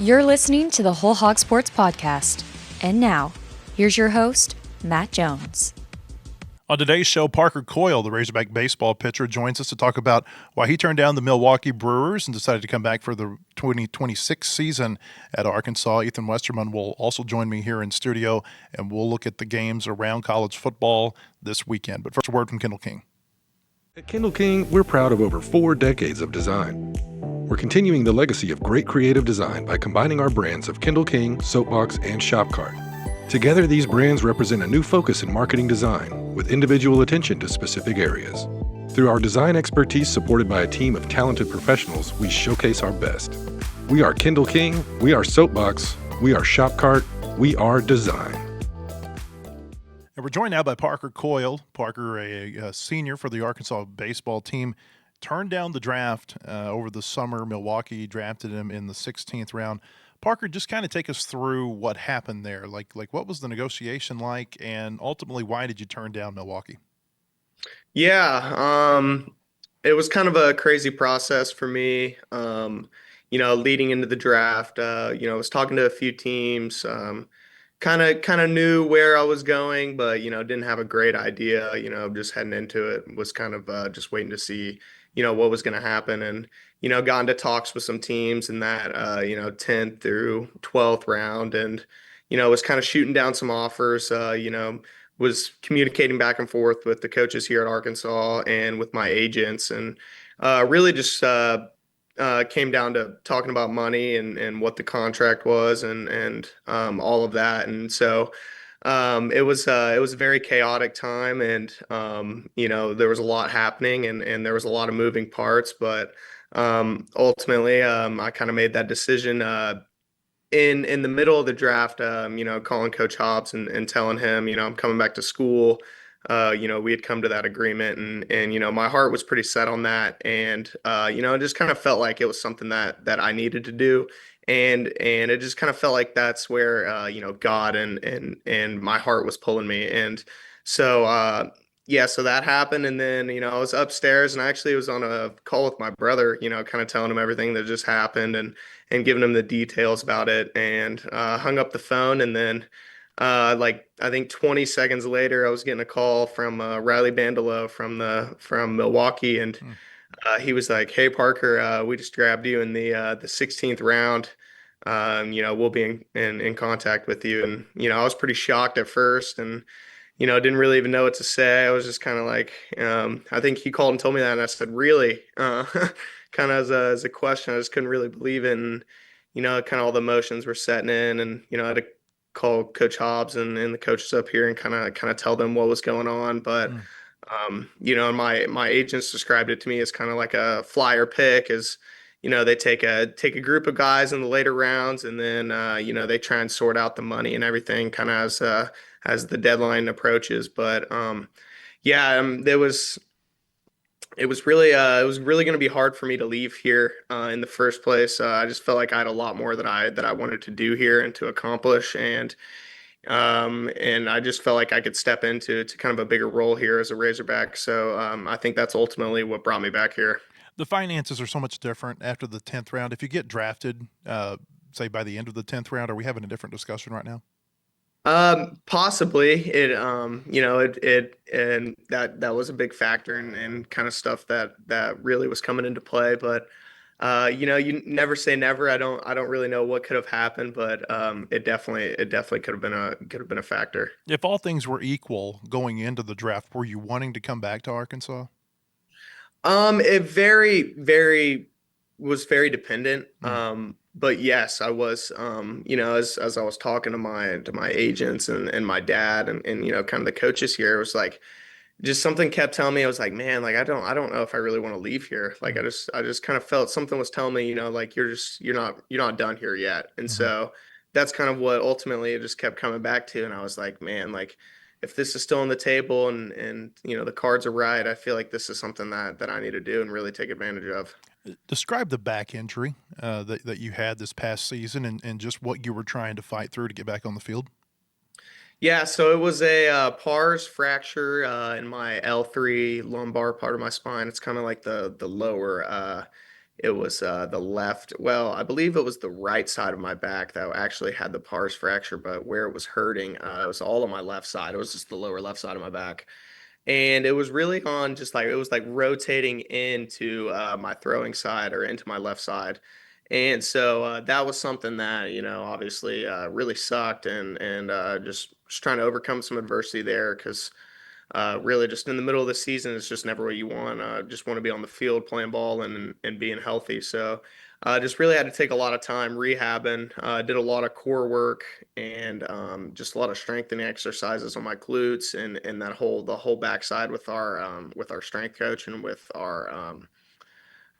You're listening to the Whole Hog Sports Podcast. And now, here's your host, Matt Jones. On today's show, Parker Coil, the Razorback baseball pitcher, joins us to talk about why he turned down the Milwaukee Brewers and decided to come back for the 2026 season at Arkansas. Ethan Westerman will also join me here in studio, and we'll look at the games around college football this weekend. But first, a word from Kendall King. At Kendall King, we're proud of over 4 decades of design. We're continuing the legacy of great creative design by combining our brands of Kendall King, Soapbox, and Shopcart. Together, these brands represent a new focus in marketing design, with individual attention to specific areas. Through our design expertise supported by a team of talented professionals, we showcase our best. We are Kendall King, we are Soapbox, we are Shopcart, we are design. And we're joined now by Parker Coil. Parker, a senior for the Arkansas baseball team, turned down the draft over the summer. Milwaukee drafted him in the 16th round. Parker, just kind of take us through what happened there. Like what was the negotiation like, and ultimately, why did you turn down Milwaukee? Yeah, it was kind of a crazy process for me. Leading into the draft, I was talking to a few teams, kind of knew where I was going, but didn't have a great idea. Just heading into it was kind of just waiting to see, what was going to happen, and got into talks with some teams in that 10th through 12th round, and was kind of shooting down some offers. Was communicating back and forth with the coaches here at Arkansas and with my agents, and really just came down to talking about money and what the contract was and all of that. And so it was a very chaotic time, and there was a lot happening, and there was a lot of moving parts, but ultimately I kind of made that decision in the middle of the draft, calling Coach Hobbs and telling him, I'm coming back to school. We had come to that agreement, and my heart was pretty set on that. And, it just kind of felt like it was something that I needed to do. And it just kind of felt like that's where, God and my heart was pulling me. And so, yeah, so that happened. And then, I was upstairs, and I actually was on a call with my brother, kind of telling him everything that just happened and giving him the details about it, and hung up the phone. And then I think 20 seconds later, I was getting a call from Riley Bandolo from Milwaukee, and he was like, "Hey Parker, we just grabbed you in the 16th round. We'll be in contact with you." And I was pretty shocked at first, and didn't really even know what to say. I was just kind of like, I think he called and told me that, and I said, "Really?" Kind of as a question. I just couldn't really believe it, and kind of all the emotions were setting in, and I had to call Coach Hobbs and the coaches up here and kind of tell them what was going on. But my agents described it to me as kind of like a flyer pick, as they take a group of guys in the later rounds, and then they try and sort out the money and everything kind of as the deadline approaches. But it was really going to be hard for me to leave here in the first place. I just felt like I had a lot more that I wanted to do here and to accomplish, and I just felt like I could step into kind of a bigger role here as a Razorback. So I think that's ultimately what brought me back here. The finances are so much different after the 10th round. If you get drafted, say by the end of the 10th round, are we having a different discussion right now? Possibly and that was a big factor and kind of stuff that really was coming into play. But you never say never. I don't really know what could have happened, but it definitely could have been a factor. If all things were equal going into the draft, were you wanting to come back to Arkansas? It very was very dependent. But yes, I was, as I was talking to my agents and my dad and kind of the coaches here, it was like just something kept telling me. I was like, man, like I don't know if I really want to leave here. Like I just kind of felt something was telling me, like you're not done here yet. And so that's kind of what ultimately it just kept coming back to. And I was like, man, like if this is still on the table and the cards are right, I feel like this is something that I need to do and really take advantage of. Describe the back injury that you had this past season, and just what you were trying to fight through to get back on the field. Yeah, so it was a pars fracture in my L3 lumbar part of my spine. It's kind of like the lower it was the left. Well, I believe it was the right side of my back that actually had the pars fracture, but where it was hurting, it was all on my left side. It was just the lower left side of my back. And it was really on just like it was like rotating into my throwing side or into my left side. And so that was something that, obviously really sucked and just trying to overcome some adversity there because really just in the middle of the season, it's just never what you want. Just want to be on the field playing ball and being healthy. So just really had to take a lot of time rehabbing. Did a lot of core work and just a lot of strengthening exercises on my glutes and the whole backside with our strength coach and with our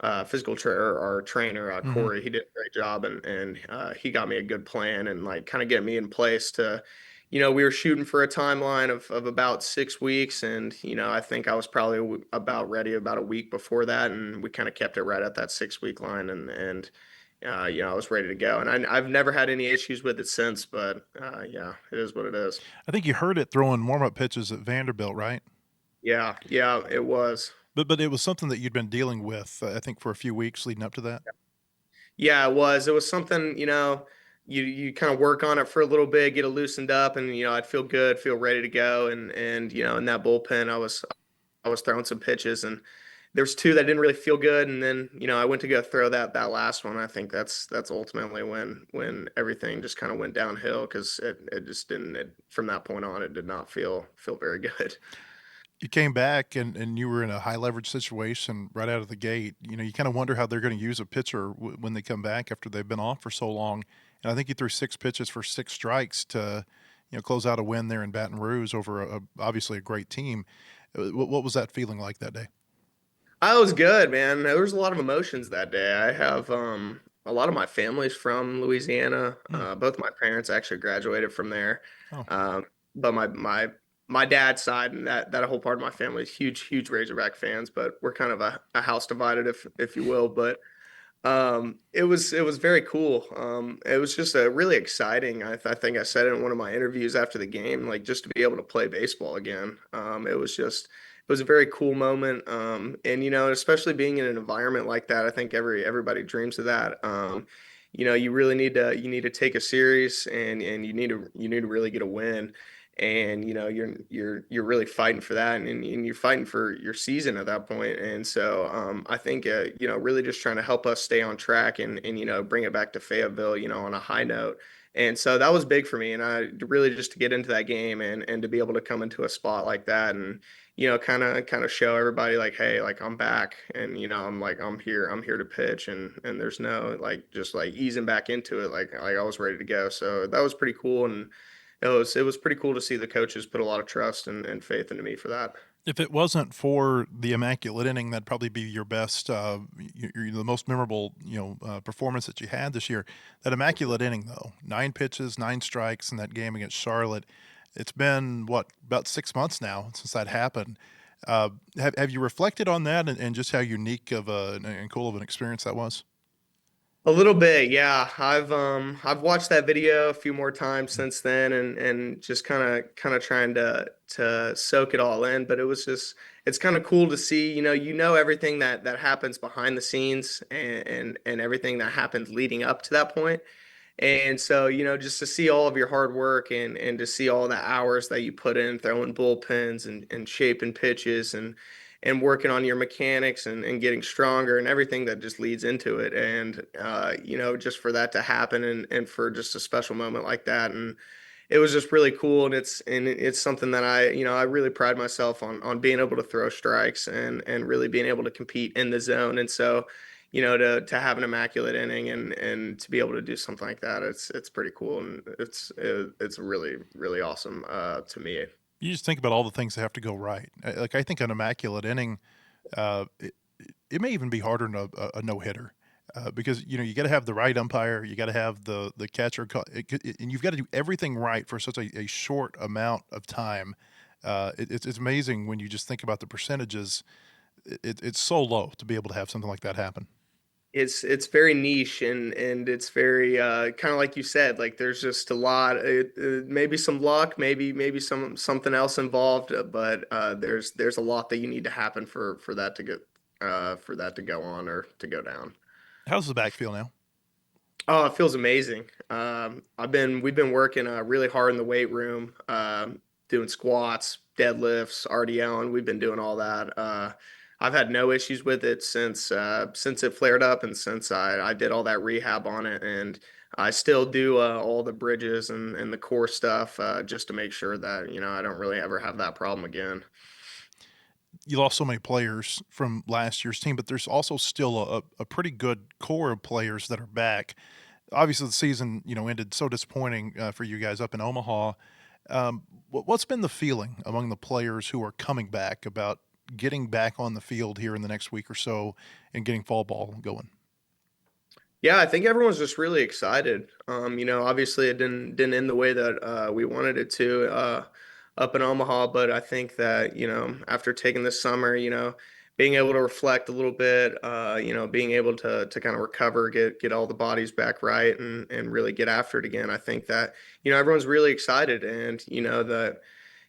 our trainer Hmm. Corey. He did a great job and he got me a good plan and like kind of get me in place to, we were shooting for a timeline of about 6 weeks, and I think I was probably about ready about a week before that, and we kind of kept it right at that 6 week line, and I was ready to go, and I've never had any issues with it since, but yeah, it is what it is. I think you heard it throwing warm-up pitches at Vanderbilt, right? Yeah, yeah, it was. But it was something that you'd been dealing with, I think, for a few weeks leading up to that. Yeah, it was. It was something, you kind of work on it for a little bit, get it loosened up, and I'd feel good, feel ready to go. And in that bullpen, I was throwing some pitches, and there was two that didn't really feel good, and then I went to go throw that last one. I think that's ultimately when everything just kind of went downhill because it just didn't. From that point on, it did not feel very good. You came back and you were in a high leverage situation right out of the gate. You kind of wonder how they're going to use a pitcher when they come back after they've been off for so long. And I think you threw 6 pitches for 6 strikes to, close out a win there in Baton Rouge over obviously a great team. What was that feeling like that day? I was good, man. There was a lot of emotions that day. I have a lot of my family's from Louisiana. Hmm. Both my parents actually graduated from there. Oh, But my dad's side and that whole part of my family is huge Razorback fans, but we're kind of a house divided if you will. But it was very cool. It was just a really exciting. I think I said it in one of my interviews after the game, like just to be able to play baseball again. It was a very cool moment. And especially being in an environment like that, I think everybody dreams of that. You really need to take a series and you need to really get a win. And you're really fighting for that, and you're fighting for your season at that point. And so I think really just trying to help us stay on track and bring it back to Fayetteville on a high note. And so that was big for me, and I really just to get into that game and to be able to come into a spot like that and kind of show everybody like, hey, like I'm back, and I'm here to pitch, and there's no like just like easing back into it, like I was ready to go. So that was pretty cool, and it was pretty cool to see the coaches put a lot of trust and faith into me for that. if it wasn't for the immaculate inning, that'd probably be your best, the most memorable, performance that you had this year. That immaculate inning, though, 9 pitches, 9 strikes in that game against Charlotte. It's been what about 6 months now since that happened. Have you reflected on that and just how unique of and cool of an experience that was? A little bit, yeah. I've watched that video a few more times since then and just kind of trying to soak it all in. But it's kind of cool to see, everything that happens behind the scenes and everything that happens leading up to that point. And so, just to see all of your hard work and to see all the hours that you put in throwing bullpens and shaping pitches and working on your mechanics and getting stronger and everything that just leads into it. And, just for that to happen and for just a special moment like that. And it was just really cool. And it's something that I really pride myself on being able to throw strikes and really being able to compete in the zone. And so, to have an immaculate inning and to be able to do something like that, it's pretty cool. And it's really, really awesome to me. You just think about all the things that have to go right. Like I think an immaculate inning, uh, it, it may even be harder than a no hitter. Because you got to have the right umpire, you got to have the catcher, and you've got to do everything right for such a short amount of time. It's amazing when you just think about the percentages. It's so low to be able to have something like that happen. It's very niche and it's very kind of like you said, like there's just a lot, maybe some luck, maybe something else involved, but there's a lot that you need to happen for that to go on or to go down. How's the back feel now? Oh, it feels amazing. We've been working really hard in the weight room, doing squats, deadlifts, RDL, and we've been doing all that. I've had no issues with it since it flared up and since I did all that rehab on it, and I still do all the bridges and the core stuff just to make sure that I don't really ever have that problem again. You lost so many players from last year's team, but there's also still a pretty good core of players that are back. Obviously, the season ended so disappointing for you guys up in Omaha. What's been the feeling among the players who are coming back about getting back on the field here in the next week or so and getting fall ball going? Yeah, I think everyone's just really excited. Obviously it didn't end the way that we wanted it to up in Omaha, but I think that, after taking this summer, being able to reflect a little bit, being able to kind of recover, get all the bodies back right and really get after it again. I think that, everyone's really excited and that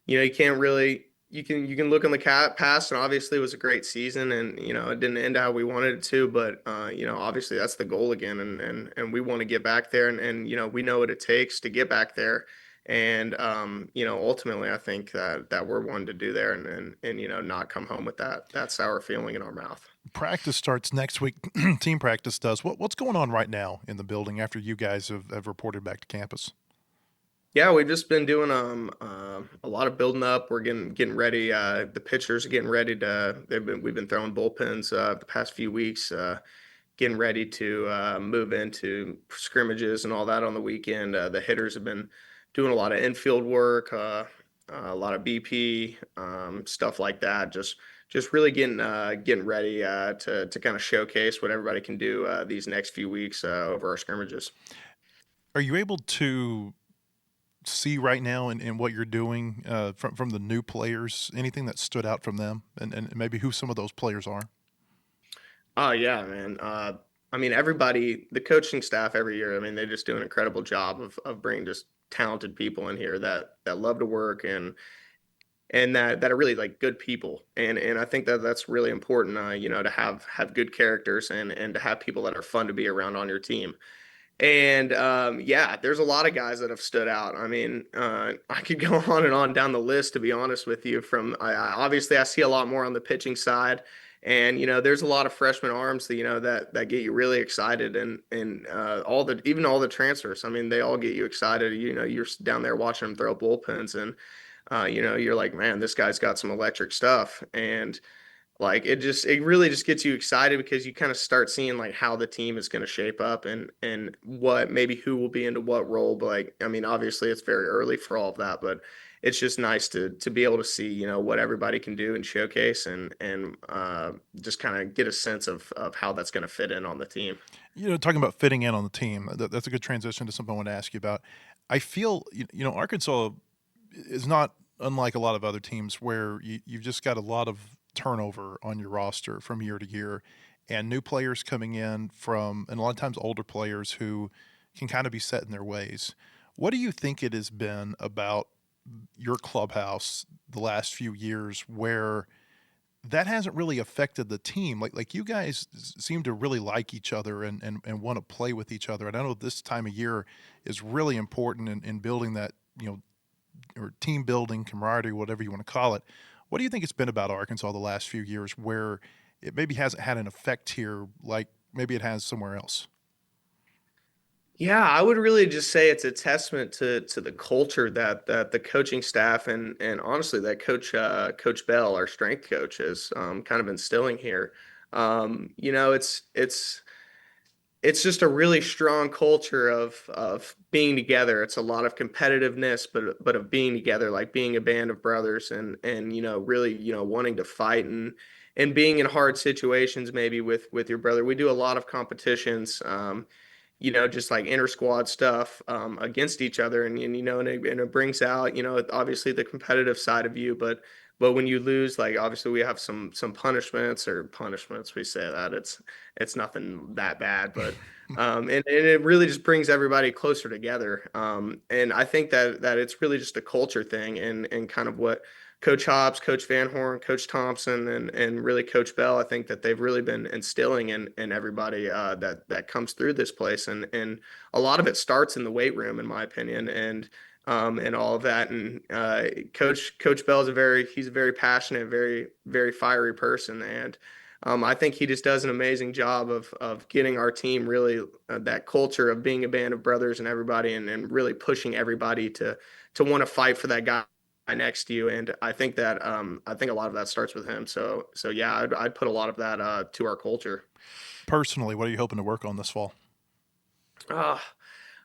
you can't really you can look on the past and obviously it was a great season and it didn't end how we wanted it to, but obviously that's the goal again and we want to get back there and we know what it takes to get back there and ultimately I think that we're one to do there and not come home with that sour feeling in our mouth. Practice starts next week. Team practice does. What's going on right now in the building after you guys have reported back to campus? Yeah, we've just been doing a lot of building up. We're getting ready. The pitchers are getting ready to. We've been throwing bullpens the past few weeks, getting ready to move into scrimmages and all that on the weekend. The hitters have been doing a lot of infield work, a lot of BP stuff like that. Just really getting ready to kind of showcase what everybody can do these next few weeks over our scrimmages. Are you able to see right now in what you're doing from the new players? Anything that stood out from them, and maybe who some of those players are? Oh yeah, man. I mean, everybody, the coaching staff every year. I mean, they just do an incredible job of bringing just talented people in here that love to work and that are really like good people. And I think that that's really important. To have good characters and to have people that are fun to be around on your team. And yeah, there's a lot of guys that have stood out. I mean, I could go on and on down the list to be honest with you. Obviously I see a lot more on the pitching side, and there's a lot of freshman arms that that get you really excited, and even all the transfers. I mean, they all get you excited. You're down there watching them throw bullpens, and you're like, man, this guy's got some electric stuff, and like it really just gets you excited because you kind of start seeing like how the team is going to shape up and what maybe who will be into what role. But like, I mean, obviously it's very early for all of that, but it's just nice to be able to see what everybody can do and showcase and just kind of get a sense of how that's going to fit in on the team. Talking about fitting in on the team, that's a good transition to something I want to ask you about. I feel Arkansas is not unlike a lot of other teams where you've just got a lot of turnover on your roster from year to year, and new players coming in and a lot of times older players who can kind of be set in their ways. What do you think it has been about your clubhouse the last few years where that hasn't really affected the team? Like you guys seem to really like each other and want to play with each other. And I know this time of year is really important in building that, or team building, camaraderie, whatever you want to call it. What do you think it's been about Arkansas the last few years where it maybe hasn't had an effect here like maybe it has somewhere else? Yeah, I would really just say it's a testament to the culture that the coaching staff and honestly that Coach Bell, our strength coach, is kind of instilling here. It's just a really strong culture of being together. It's a lot of competitiveness, but of being together, like being a band of brothers and really wanting to fight and being in hard situations maybe with your brother. We do a lot of competitions. Just like inter squad stuff against each other, and it brings out, obviously the competitive side of you, but when you lose, like obviously we have some punishments. We say that it's nothing that bad, but and it really just brings everybody closer together. And I think that it's really just a culture thing and kind of what Coach Hobbs, Coach Van Horn, Coach Thompson, and really Coach Bell. I think that they've really been instilling in everybody that comes through this place, and a lot of it starts in the weight room, in my opinion, and all of that. And Coach Bell is he's a very passionate, very fiery person, and I think he just does an amazing job of getting our team really that culture of being a band of brothers and everybody, and really pushing everybody to want to fight for that guy next to you. And I think that I think a lot of that starts with him. So yeah, I'd put a lot of that to our culture. Personally, what are you hoping to work on this fall? Uh,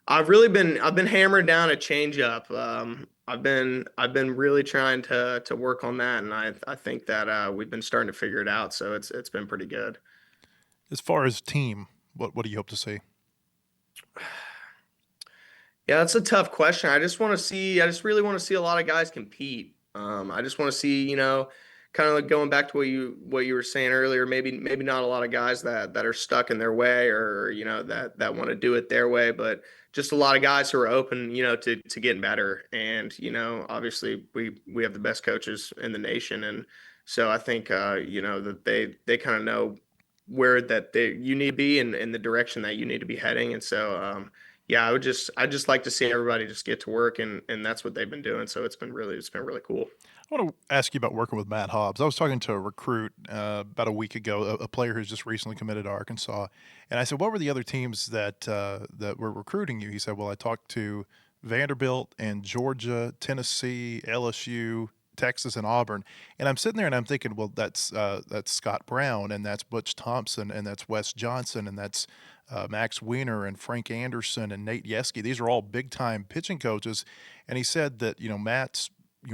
I've been hammering down a changeup. I've been really trying to work on that, and I think that we've been starting to figure it out. So it's been pretty good. As far as team, what do you hope to see? Yeah, that's a tough question. I just really want to see a lot of guys compete. I just want to see, kind of like going back to what you were saying earlier, maybe not a lot of guys that are stuck in their way, or, that want to do it their way, but just a lot of guys who are open, to getting better. And, obviously we have the best coaches in the nation. And so I think, that they kind of know where you need to be, in the direction that you need to be heading. And so, yeah, I just like to see everybody just get to work, and that's what they've been doing. So it's been really cool. I want to ask you about working with Matt Hobbs. I was talking to a recruit about a week ago, a player who's just recently committed to Arkansas, and I said, "What were the other teams that were recruiting you?" He said, "Well, I talked to Vanderbilt and Georgia, Tennessee, LSU." Texas and Auburn, and I'm sitting there and I'm thinking, well, that's Scott Brown, and that's Butch Thompson, and that's Wes Johnson, and that's Max Weiner and Frank Anderson and Nate Yeske. These are all big time pitching coaches, and he said that Matt's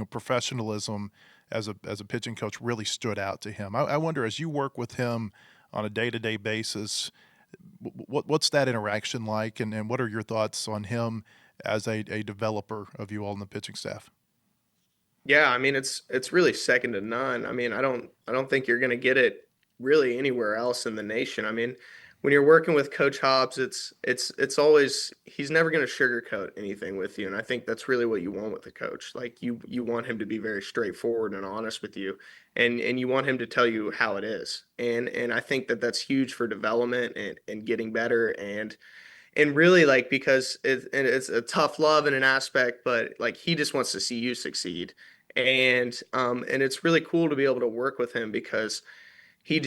professionalism as a pitching coach really stood out to him. I wonder, as you work with him on a day-to-day basis, what's that interaction like, and what are your thoughts on him as a developer of you all in the pitching staff? Yeah, I mean it's really second to none. I mean, I don't think you're going to get it really anywhere else in the nation. I mean, when you're working with Coach Hobbs, it's always he's never going to sugarcoat anything with you, and I think that's really what you want with a coach. Like you want him to be very straightforward and honest with you, and you want him to tell you how it is. And I think that that's huge for development and getting better, and really, like, because it's a tough love in an aspect, but like he just wants to see you succeed. And it's really cool to be able to work with him, because he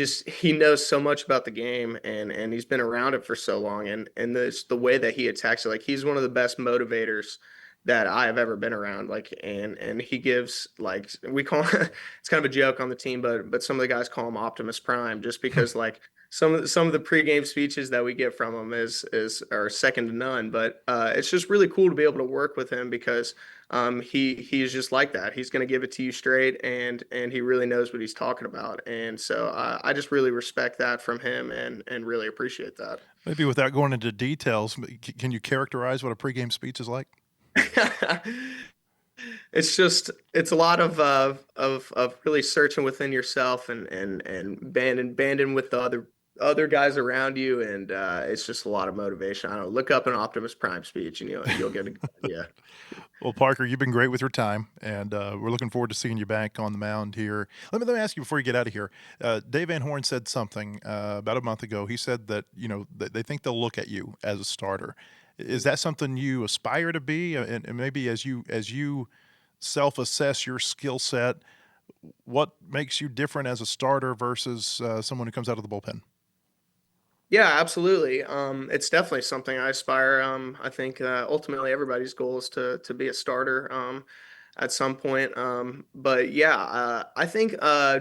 knows so much about the game, and he's been around it for so long, and the way that he attacks it, like he's one of the best motivators that I have ever been around. Like, and he gives, like, we call it's kind of a joke on the team, but some of the guys call him Optimus Prime, just because like some of the pregame speeches that we get from him is are second to none. But it's just really cool to be able to work with him, because he's just like that. He's going to give it to you straight, and he really knows what he's talking about. And so I just really respect that from him, and really appreciate that. Maybe without going into details, can you characterize what a pregame speech is like? It's a lot of really searching within yourself, and banding with the other guys around you, and it's just a lot of motivation. I don't know, look up an Optimus Prime speech, and you'll get a good idea. Well, Parker, you've been great with your time, and we're looking forward to seeing you back on the mound here. Let me ask you before you get out of here. Dave Van Horn said something about a month ago. He said that they think they'll look at you as a starter. Is that something you aspire to be? And maybe as you self-assess your skill set, what makes you different as a starter versus someone who comes out of the bullpen? Yeah, absolutely. It's definitely something I aspire. I think ultimately everybody's goal is to be a starter at some point. But yeah, I think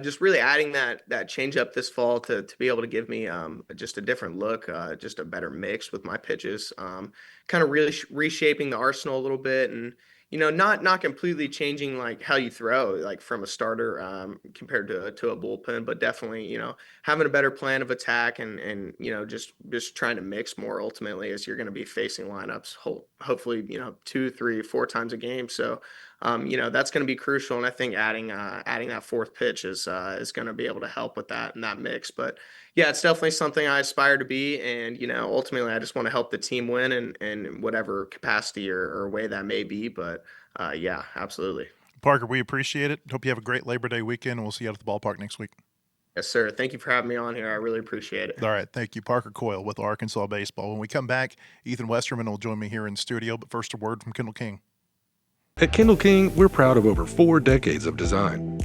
just really adding that change up this fall to be able to give me just a different look, just a better mix with my pitches, kind of really reshaping the arsenal a little bit, and not completely changing like how you throw, like from a starter compared to a bullpen, but definitely having a better plan of attack, and just trying to mix more ultimately, as you're going to be facing lineups hopefully 2, 3, 4 times a game. So that's going to be crucial, and I think adding that fourth pitch is going to be able to help with that and that mix. But yeah, it's definitely something I aspire to be, and ultimately I just want to help the team win in whatever capacity or way that may be. But yeah, absolutely. Parker, we appreciate it. Hope you have a great Labor Day weekend, and we'll see you out at the ballpark next week. Yes, sir. Thank you for having me on here. I really appreciate it. All right. Thank you. Parker Coil with Arkansas Baseball. When we come back, Ethan Westerman will join me here in the studio. But first, a word from Kendall King. At Kendall King, we're proud of over 4 decades of design.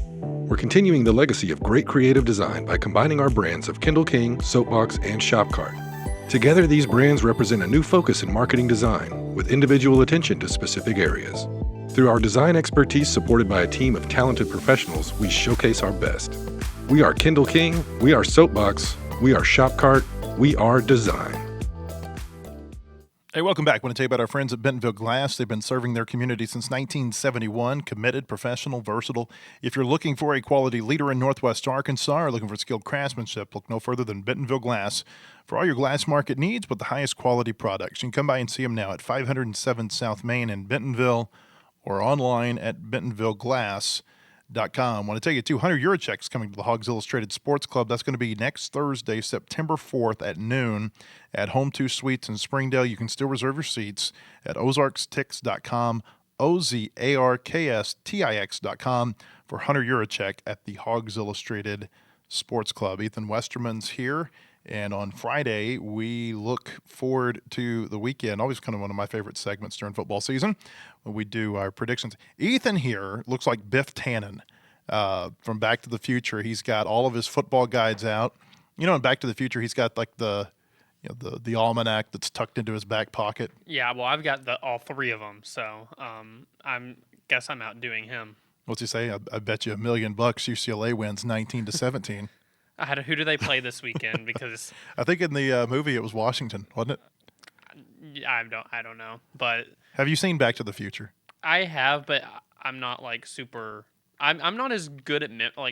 We're continuing the legacy of great creative design by combining our brands of Kendall King, Soapbox, and Shop Cart. Together, these brands represent a new focus in marketing design with individual attention to specific areas. Through our design expertise supported by a team of talented professionals, we showcase our best. We are Kendall King, we are Soapbox, we are Shop Cart, we are design. Hey, welcome back. I want to tell you about our friends at Bentonville Glass. They've been serving their community since 1971. Committed, professional, versatile. If you're looking for a quality leader in Northwest Arkansas or looking for skilled craftsmanship, look no further than Bentonville Glass for all your glass market needs with the highest quality products. You can come by and see them now at 507 South Main in Bentonville or online at bentonvilleglass.com. I want to tell you, 200 Euro checks coming to the Hogs Illustrated Sports Club. That's going to be next Thursday, September 4th at noon at Home 2 Suites in Springdale. You can still reserve your seats at ozarkstix.com, OZARKSTIX.com for 100 Euro check at the Hogs Illustrated Sports Club. Ethan Westerman's here. And on Friday, we look forward to the weekend. Always kind of one of my favorite segments during football season when we do our predictions. Ethan here looks like Biff Tannen from Back to the Future. He's got all of his football guides out. You know, in Back to the Future, he's got like the almanac that's tucked into his back pocket. Yeah, well, I've got all 3 of them, so guess I'm outdoing him. What's he say? I bet you $1 million UCLA wins 19-17. Who do they play this weekend? Because I think in the movie it was Washington, wasn't it? I don't know, but have you seen Back to the Future? I have, but I'm not like super. I'm not as good at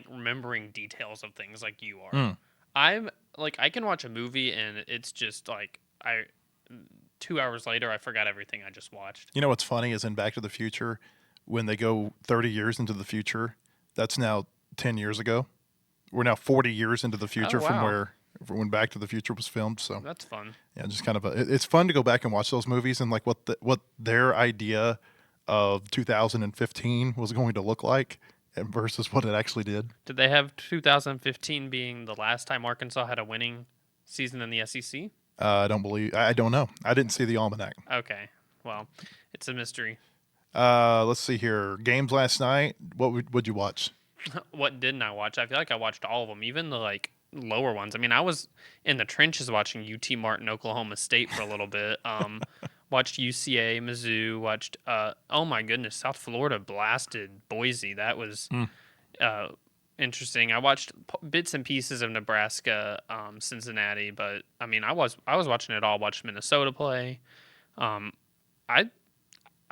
remembering details of things like you are. I'm like I can watch a movie and it's just like 2 hours later I forgot everything I just watched. You know what's funny is in Back to the Future, when they go 30 years into the future, that's now 10 years ago. We're now 40 years into the future from when Back to the Future was filmed. So that's fun. Yeah, just kind of it's fun to go back and watch those movies and like what their idea of 2015 was going to look like versus what it actually did. Did they have 2015 being the last time Arkansas had a winning season in the SEC? I don't know. I didn't see the almanac. Okay. Well, it's a mystery. Let's see here. Games last night. What would you watch? What didn't I watch? I feel like I watched all of them, even the lower ones. I mean, I was in the trenches watching UT Martin, Oklahoma State for a little bit. Watched UCA, Mizzou. Watched oh my goodness, South Florida blasted Boise. That was interesting. I watched bits and pieces of Nebraska, Cincinnati, but I mean, I was watching it all. Watched Minnesota play.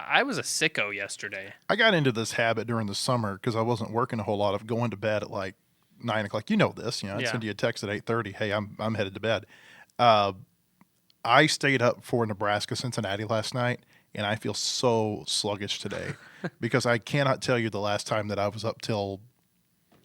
I was a sicko yesterday. I got into this habit during the summer because I wasn't working a whole lot of going to bed at like 9 o'clock. You know this, I'd send you a text at 8:30. Hey, I'm headed to bed. I stayed up for Nebraska Cincinnati last night, and I feel so sluggish today because I cannot tell you the last time that I was up till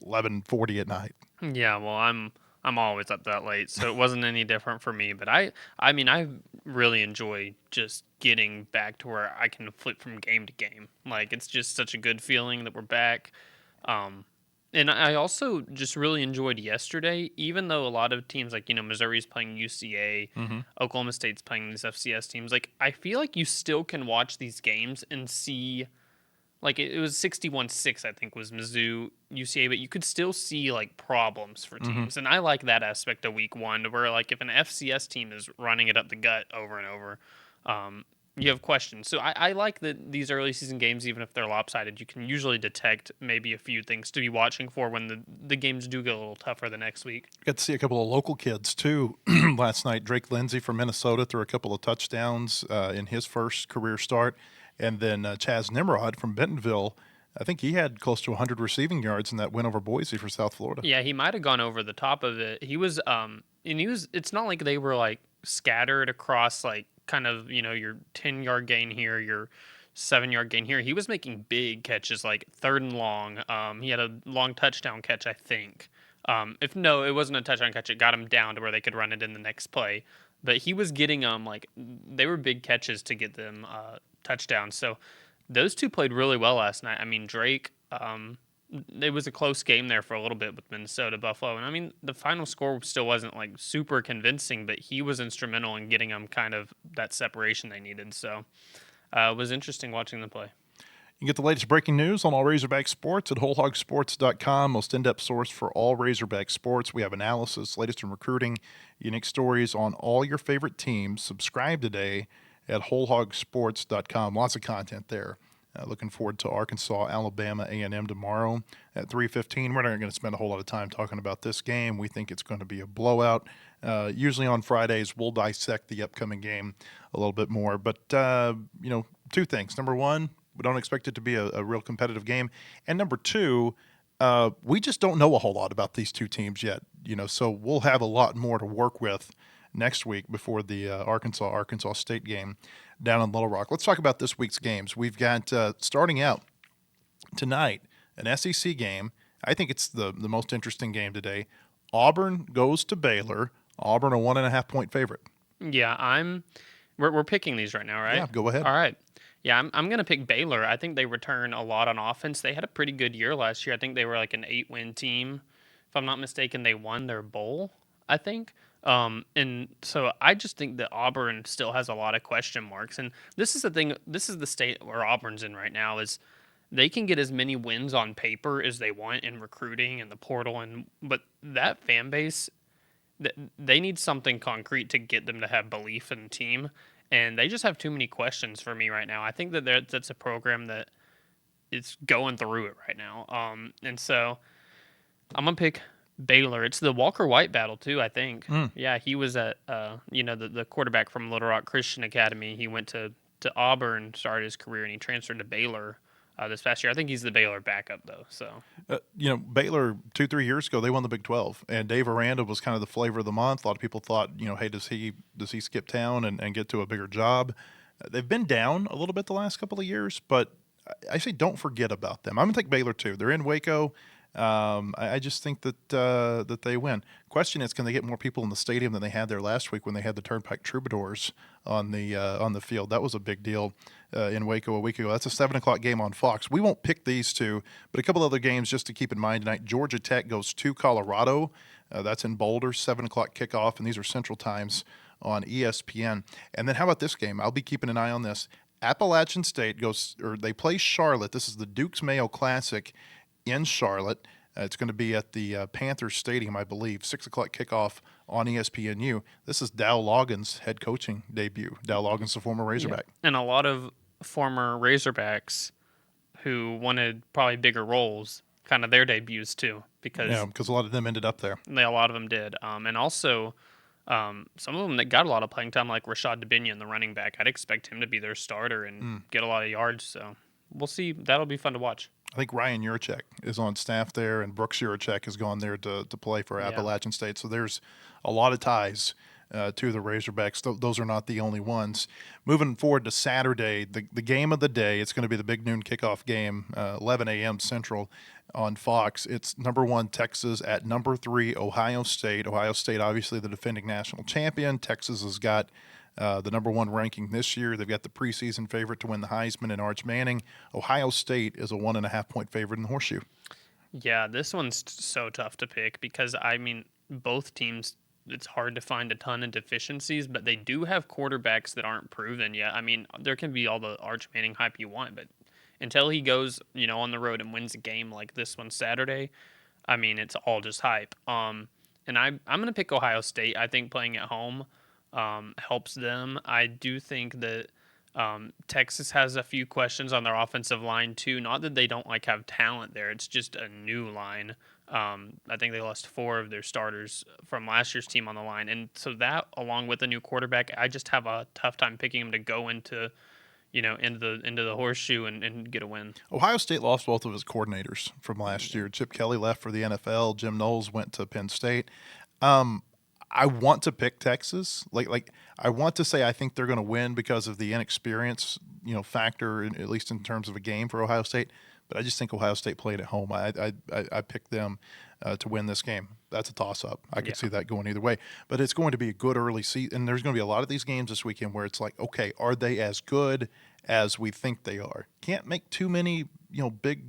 11:40 at night. Yeah, well, I'm always up that late, so it wasn't any different for me. But I mean, I really enjoy just getting back to where I can flip from game to game. Like, it's just such a good feeling that we're back. And I also just really enjoyed yesterday, even though a lot of teams like, Missouri's playing UCA, Oklahoma State's playing these FCS teams. Like, I feel like you still can watch these games and see, like, it was 61-6, I think, was Mizzou, UCA, but you could still see, like, problems for teams. And I like that aspect of week one, to where, like, if an FCS team is running it up the gut over and over, you have questions. So I like that these early season games, even if they're lopsided, you can usually detect maybe a few things to be watching for when the games do get a little tougher the next week. Got to see a couple of local kids, too, last night. Drake Lindsey from Minnesota threw a couple of touchdowns in his first career start. And then Chaz Nimrod from Bentonville, I think he had close to 100 receiving yards in that win over Boise for South Florida. Yeah, he might have gone over the top of it. He was, it's not like they were like scattered across like kind of, your 10-yard gain here, your 7-yard gain here. He was making big catches, like 3rd and long. He had a long touchdown catch, I think. It wasn't a touchdown catch. It got him down to where they could run it in the next play. But he was getting they were big catches to get them touchdowns. So those two played really well last night. I mean, Drake, it was a close game there for a little bit with Minnesota Buffalo, and I mean the final score still wasn't like super convincing, but he was instrumental in getting them kind of that separation they needed. So it was interesting watching them play. You can get the latest breaking news on all Razorback sports at wholehogsports.com, most in-depth source for all Razorback sports. We have analysis, latest in recruiting, unique stories on all your favorite teams. Subscribe today at wholehogsports.com. Lots of content there. Looking forward to Arkansas, Alabama, A&M tomorrow at 3:15. We're not going to spend a whole lot of time talking about this game. We think it's going to be a blowout. Usually on Fridays, we'll dissect the upcoming game a little bit more. But, two things. Number one, we don't expect it to be a real competitive game. And number two, we just don't know a whole lot about these two teams yet. So we'll have a lot more to work with next week before the Arkansas State game down in Little Rock. Let's talk about this week's games. We've got, starting out tonight, an SEC game. I think it's the most interesting game today. Auburn goes to Baylor. Auburn, a 1.5-point favorite. Yeah, we're picking these right now, right? Yeah, go ahead. All right. Yeah, I'm going to pick Baylor. I think they return a lot on offense. They had a pretty good year last year. I think they were like an 8-win team. If I'm not mistaken, they won their bowl, I think. And so I just think that Auburn still has a lot of question marks. And this is the thing. This is the state where Auburn's in right now is they can get as many wins on paper as they want in recruiting and the portal. But that fan base, they need something concrete to get them to have belief in the team. And they just have too many questions for me right now. I think that that's a program that is going through it right now. And so I'm going to pick Baylor. It's the Walker White battle, too, I think. Yeah, he was at, the quarterback from Little Rock Christian Academy. He went to Auburn, started his career, and he transferred to Baylor this past year. I think he's the Baylor backup, though. So, Baylor 2-3 years ago, they won the Big 12, and Dave Aranda was kind of the flavor of the month. A lot of people thought, hey, does he skip town and get to a bigger job? They've been down a little bit the last couple of years, but I say don't forget about them. I'm going to take Baylor, too. They're in Waco. I just think that they win. Question is, can they get more people in the stadium than they had there last week when they had the Turnpike Troubadours on the field? That was a big deal in Waco a week ago. That's a 7:00 game on Fox. We won't pick these two, but a couple other games just to keep in mind tonight. Georgia Tech goes to Colorado. That's in Boulder, 7:00 kickoff, and these are Central Times on ESPN. And then how about this game? I'll be keeping an eye on this. Appalachian State they play Charlotte. This is the Dukes Mayo Classic in Charlotte. It's going to be at the Panthers Stadium, I believe. 6:00 kickoff on ESPNU. This is Dow Loggins' head coaching debut. Dow Loggins, the former Razorback. Yeah. And a lot of former Razorbacks who wanted probably bigger roles, kind of their debuts too. Because a lot of them ended up there. A lot of them did. And also some of them that got a lot of playing time, like Rashad Dubinion, the running back. I'd expect him to be their starter and get a lot of yards. So we'll see. That'll be fun to watch. I think Ryan Yurchek is on staff there, and Brooks Yurchek has gone there to play for Appalachian State. So there's a lot of ties to the Razorbacks. Those are not the only ones. Moving forward to Saturday, the game of the day, it's going to be the big noon kickoff game, 11 a.m. Central on Fox. It's number 1 Texas at number 3 Ohio State. Ohio State, obviously the defending national champion. Texas has got the number 1 ranking this year. They've got the preseason favorite to win the Heisman and Arch Manning. Ohio State is a 1.5-point favorite in the Horseshoe. Yeah, this one's so tough to pick because, both teams, it's hard to find a ton of deficiencies, but they do have quarterbacks that aren't proven yet. There can be all the Arch Manning hype you want, but until he goes, on the road and wins a game like this one Saturday, it's all just hype. And I'm going to pick Ohio State. I think playing at home helps them. I do think that Texas has a few questions on their offensive line too. Not that they don't have talent there. It's just a new line. I think they lost 4 of their starters from last year's team on the line. And so that, along with a new quarterback, I just have a tough time picking him to go into the Horseshoe and get a win. Ohio State lost both of his coordinators from last year. Chip Kelly left for the NFL. Jim Knowles went to Penn State. I want to pick Texas. I want to say I think they're going to win because of the inexperience, factor, at least in terms of a game for Ohio State. But I just think Ohio State played at home. I picked them to win this game. That's a toss-up. I could Yeah. see that going either way. But it's going to be a good early season, and there's going to be a lot of these games this weekend where it's like, okay, are they as good as we think they are? Can't make too many, big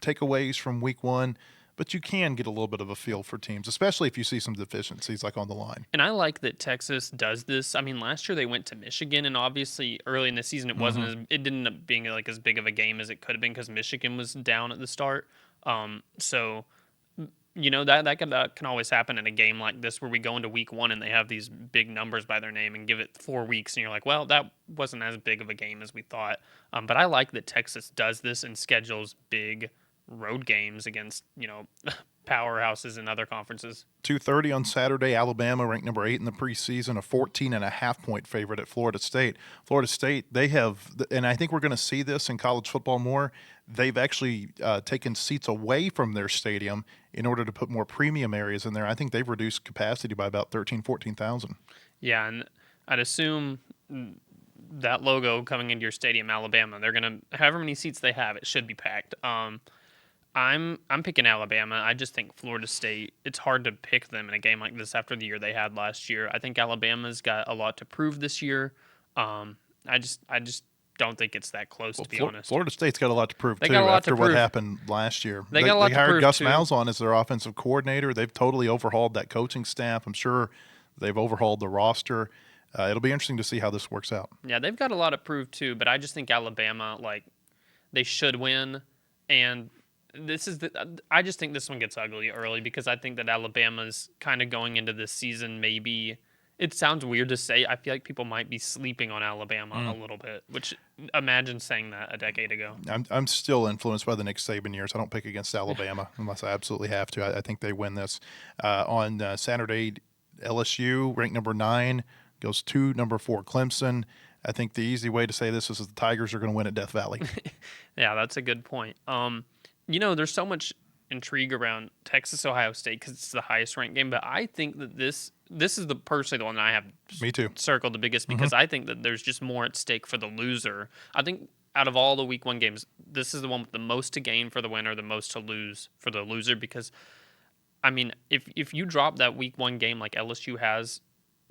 takeaways from week one, but you can get a little bit of a feel for teams, especially if you see some deficiencies like on the line. And I like that Texas does this. I mean, last year they went to Michigan, and obviously early in the season it wasn't it didn't end up being like as big of a game as it could have been because Michigan was down at the start. So that can always happen in a game like this where we go into week one and they have these big numbers by their name and give it 4 weeks and you're like, well, that wasn't as big of a game as we thought. But I like that Texas does this and schedules big road games against powerhouses in other conferences. 2:30 on Saturday, Alabama ranked number 8 in the preseason, a 14.5-point favorite at Florida State. Florida State, they have, and I think we're going to see this in college football more, they've actually taken seats away from their stadium in order to put more premium areas in there. I think they've reduced capacity by about 14,000. Yeah, and I'd assume that logo coming into your stadium, Alabama, they're going to, however many seats they have, it should be packed. I'm picking Alabama. I just think Florida State, it's hard to pick them in a game like this after the year they had last year. I think Alabama's got a lot to prove this year. I just don't think it's that close, to be honest. Florida State's got a lot to prove, They too, got a lot after to what prove. happened last year. They got a lot to hired prove, Gus too. Malzahn as their offensive coordinator. They've totally overhauled that coaching staff. I'm sure they've overhauled the roster. It'll be interesting to see how this works out. Yeah, they've got a lot to prove, too, but I just think Alabama, they should win, and I just think this one gets ugly early because I think that Alabama's kind of going into this season maybe. It sounds weird to say. I feel like people might be sleeping on Alabama a little bit, which imagine saying that a decade ago. I'm still influenced by the Nick Saban years. I don't pick against Alabama unless I absolutely have to. I think they win this. On Saturday, LSU, ranked number 9, goes to number 4, Clemson. I think the easy way to say this is that the Tigers are going to win at Death Valley. Yeah, that's a good point. There's so much intrigue around Texas-Ohio State because it's the highest ranked game, but I think that this is personally the one that I have Me too. circled the biggest because I think that there's just more at stake for the loser. I think out of all the week one games, this is the one with the most to gain for the winner, the most to lose for the loser because, I mean, if you drop that week one game like LSU has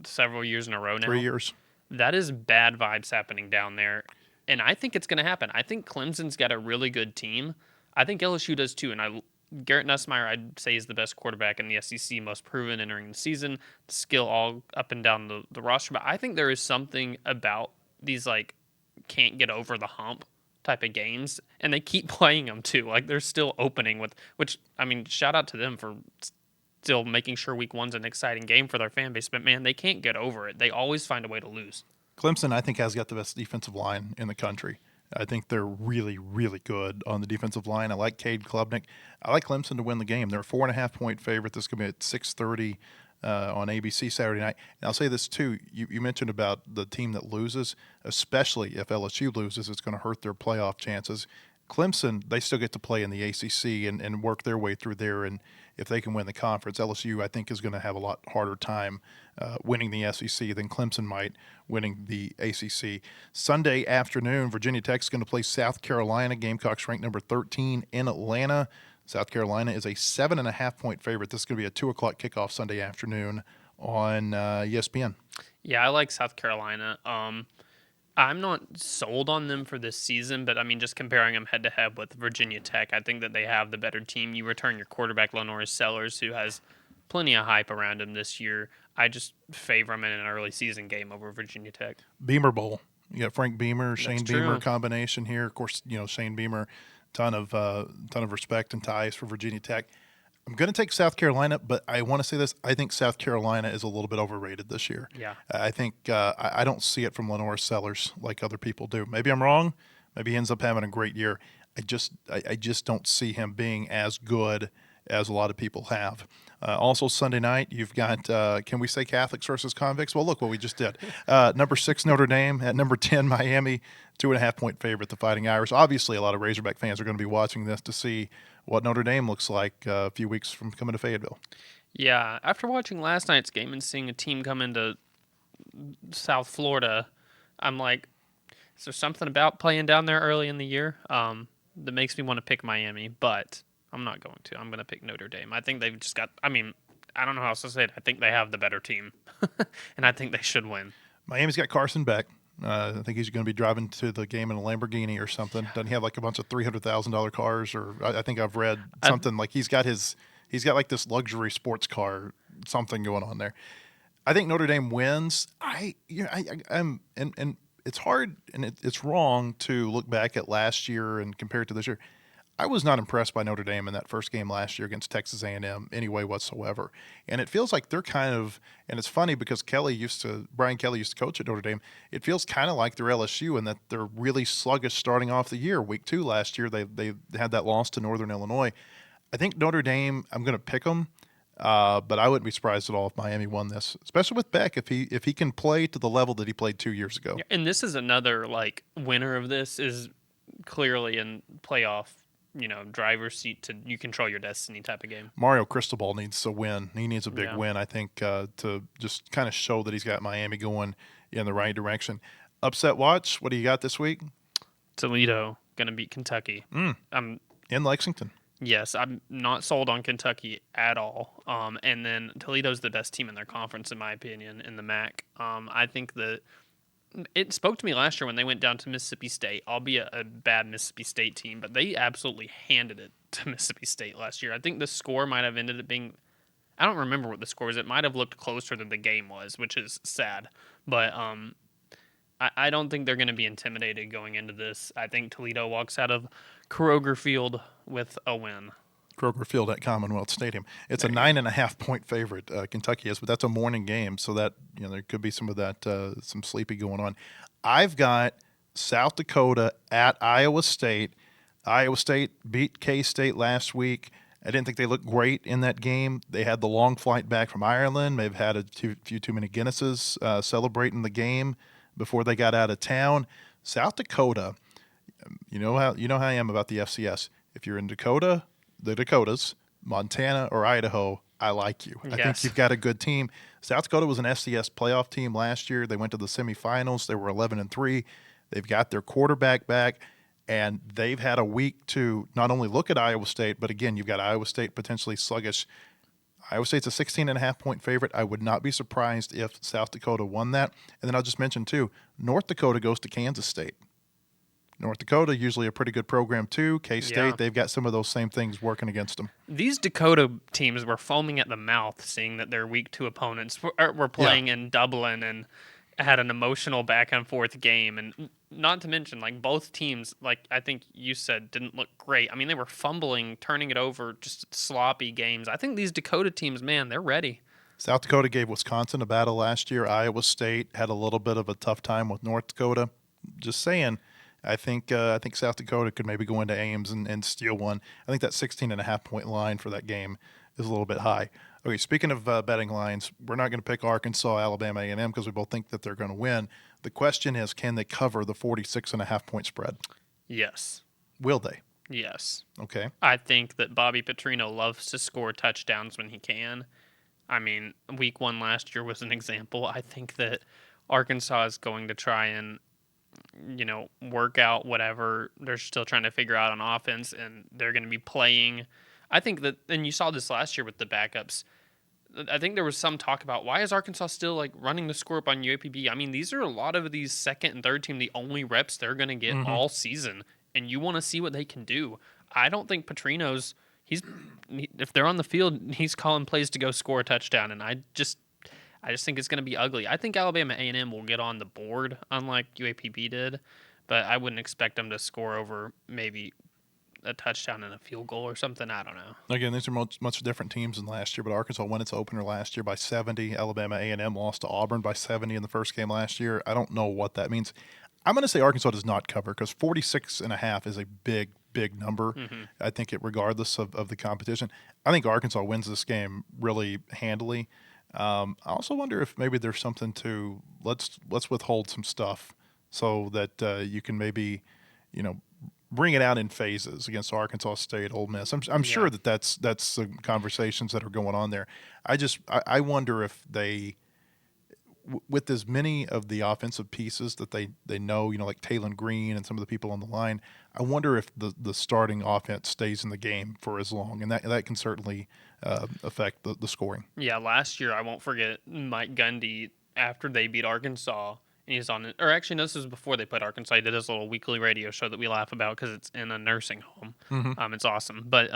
several years in a row now. 3 years. That is bad vibes happening down there, and I think it's going to happen. I think Clemson's got a really good team. I think LSU does too, and Garrett Nussmeier, I'd say, is the best quarterback in the SEC, most proven entering the season, skill all up and down the roster. But I think there is something about these, can't get over the hump type of games, and they keep playing them too. They're still opening with, which, I mean, shout out to them for still making sure week one's an exciting game for their fan base. But, man, they can't get over it. They always find a way to lose. Clemson, I think, has got the best defensive line in the country. I think they're really, really good on the defensive line. I like Cade Klubnik. I like Clemson to win the game. They're a 4.5-point favorite. This is going to be at 6:30 on ABC Saturday night. And I'll say this, too. You mentioned about the team that loses, especially if LSU loses, it's going to hurt their playoff chances. Clemson, they still get to play in the ACC and work their way through there. And if they can win the conference, LSU, I think, is going to have a lot harder time winning the SEC than Clemson might winning the ACC. Sunday afternoon, Virginia Tech is going to play South Carolina. Gamecocks ranked number 13 in Atlanta. South Carolina is a 7.5-point favorite. This is going to be a 2 o'clock kickoff Sunday afternoon on ESPN. Yeah, I like South Carolina. I'm not sold on them for this season, but I mean, just comparing them head to head with Virginia Tech, I think that they have the better team. You return your quarterback, Lenoris Sellers, who has plenty of hype around him this year. I just favor him in an early season game over Virginia Tech. Beamer Bowl. You got Frank Beamer, Shane true. Beamer combination here. Of course, Shane Beamer, ton of respect and ties for Virginia Tech. I'm going to take South Carolina, but I want to say this. I think South Carolina is a little bit overrated this year. Yeah. I think I don't see it from Lenoris Sellers like other people do. Maybe I'm wrong. Maybe he ends up having a great year. I just don't see him being as good as a lot of people have. Also Sunday night, you've got, can we say Catholics versus convicts? Well, look what we just did. Number 6, Notre Dame. At number 10, Miami, 2.5-point favorite, the Fighting Irish. Obviously, a lot of Razorback fans are going to be watching this to see what Notre Dame looks like a few weeks from coming to Fayetteville. Yeah, after watching last night's game and seeing a team come into South Florida, I'm like, is there something about playing down there early in the year that makes me want to pick Miami? But I'm not going to. I'm going to pick Notre Dame. I think they've just got. I mean, I don't know how else to say it. I think they have the better team, and I think they should win. Miami's got Carson Beck. I think he's going to be driving to the game in a Lamborghini or something. Doesn't he have like a bunch of $300,000 cars? Or I think I've read something like he's got like this luxury sports car, something going on there. I think Notre Dame wins. I'm it's hard and it's wrong to look back at last year and compare it to this year. I was not impressed by Notre Dame in that first game last year against Texas A&M any way whatsoever. And it feels like they're kind of, and it's funny because Brian Kelly used to coach at Notre Dame. It feels kind of like they're LSU in that they're really sluggish starting off the year. Week 2 last year, they had that loss to Northern Illinois. I think Notre Dame, I'm going to pick them, but I wouldn't be surprised at all if Miami won this, especially with Beck, if he can play to the level that he played 2 years ago. And this is another, like, winner of this is clearly in playoff, driver's seat to you control your destiny type of game. Mario Cristobal needs to win. He needs a big win, I think, to just kind of show that he's got Miami going in the right direction. Upset watch, what do you got this week? Toledo going to beat Kentucky. In Lexington. Yes, I'm not sold on Kentucky at all. And then Toledo's the best team in their conference, in my opinion, in the MAC. I think that it spoke to me last year when they went down to Mississippi State, albeit a bad Mississippi State team, but they absolutely handed it to Mississippi State last year. I think the score might have ended up being, I don't remember what the score was. It might have looked closer than the game was, which is sad. But I don't think they're going to be intimidated going into this. I think Toledo walks out of Kroger Field with a win. Kroger Field at Commonwealth Stadium. It's a 9.5-point favorite. Kentucky is, but that's a morning game, so that there could be some of that some sleepy going on. I've got South Dakota at Iowa State. Iowa State beat K-State last week. I didn't think they looked great in that game. They had the long flight back from Ireland. They've had a few too many Guinnesses celebrating the game before they got out of town. South Dakota, you know how I am about the FCS. If you're in Dakota, the Dakotas, Montana, or Idaho, I like you. I think you've got a good team. South Dakota was an FCS playoff team last year. They went to the semifinals. They were 11-3. They've got their quarterback back, and they've had a week to not only look at Iowa State, but again, you've got Iowa State potentially sluggish. Iowa State's a 16.5-point favorite. I would not be surprised if South Dakota won that. And then I'll just mention, too, North Dakota goes to Kansas State. North Dakota, usually a pretty good program, too. K-State, they've got some of those same things working against them. These Dakota teams were foaming at the mouth seeing that their week 2 opponents were playing in Dublin and had an emotional back-and-forth game. And not to mention, like, both teams, like I think you said, didn't look great. I mean, they were fumbling, turning it over, just sloppy games. I think these Dakota teams, man, they're ready. South Dakota gave Wisconsin a battle last year. Iowa State had a little bit of a tough time with North Dakota. Just saying. I think South Dakota could maybe go into Ames and steal one. I think that 16.5-point line for that game is a little bit high. Okay, speaking of betting lines, we're not going to pick Arkansas, Alabama, A&M because we both think that they're going to win. The question is, can they cover the 46.5-point spread? Yes. Will they? Yes. Okay. I think that Bobby Petrino loves to score touchdowns when he can. I mean, week 1 last year was an example. I think that Arkansas is going to try and work out whatever they're still trying to figure out on offense, and they're going to be playing. I think that, and you saw this last year with the backups, I think there was some talk about why is Arkansas still like running the score up on UAPB? I mean, these are a lot of these second and third team, the only reps they're going to get all season, and you want to see what they can do. I don't think Petrino's, if they're on the field, he's calling plays to go score a touchdown, and I just think it's going to be ugly. I think Alabama A&M will get on the board, unlike UAPB did, but I wouldn't expect them to score over maybe a touchdown and a field goal or something. I don't know. Again, these are much different teams than last year, but Arkansas won its opener last year by 70. Alabama A&M lost to Auburn by 70 in the first game last year. I don't know what that means. I'm going to say Arkansas does not cover because 46.5 is a big number. I think regardless of the competition. I think Arkansas wins this game really handily. I also wonder if maybe there's something to let's withhold some stuff so that you can maybe bring it out in phases against Arkansas State, Ole Miss. I'm sure that's the conversations that are going on there. I wonder if they, with as many of the offensive pieces that they know, like Taylon Green and some of the people on the line, I wonder if the starting offense stays in the game for as long, and that can certainly affect the scoring. Yeah, last year I won't forget Mike Gundy after they beat Arkansas. And he's on, or actually, no, this was before they played Arkansas. He did his little weekly radio show that we laugh about because it's in a nursing home. It's awesome. But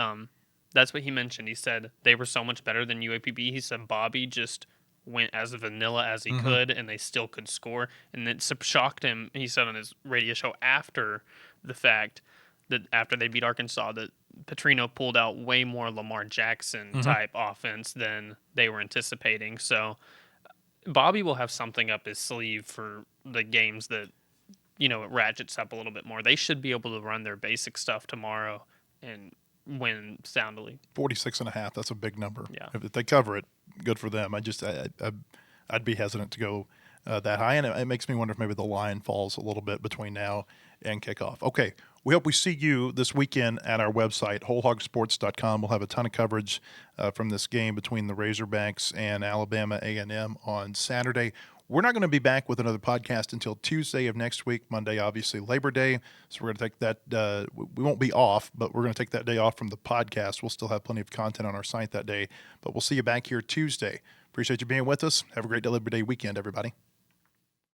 that's what he mentioned. He said they were so much better than UAPB. He said Bobby just went as vanilla as he could, and they still could score. And it shocked him. He said on his radio show after the fact that after they beat Arkansas, that Petrino pulled out way more Lamar Jackson type offense than they were anticipating. So Bobby will have something up his sleeve for the games that, it ratchets up a little bit more. They should be able to run their basic stuff tomorrow and win soundly. 46.5, that's a big number. Yeah. If they cover it, good for them. I'd be hesitant to go that high, and it makes me wonder if maybe the line falls a little bit between now and kickoff. Okay, we hope we see you this weekend at our website, wholehogsports.com. We'll have a ton of coverage from this game between the Razorbacks and Alabama A&M on Saturday. We're not going to be back with another podcast until Tuesday of next week. Monday, obviously, Labor Day. So we're going to take that. We won't be off, but we're going to take that day off from the podcast. We'll still have plenty of content on our site that day. But we'll see you back here Tuesday. Appreciate you being with us. Have a great Labor Day weekend, everybody.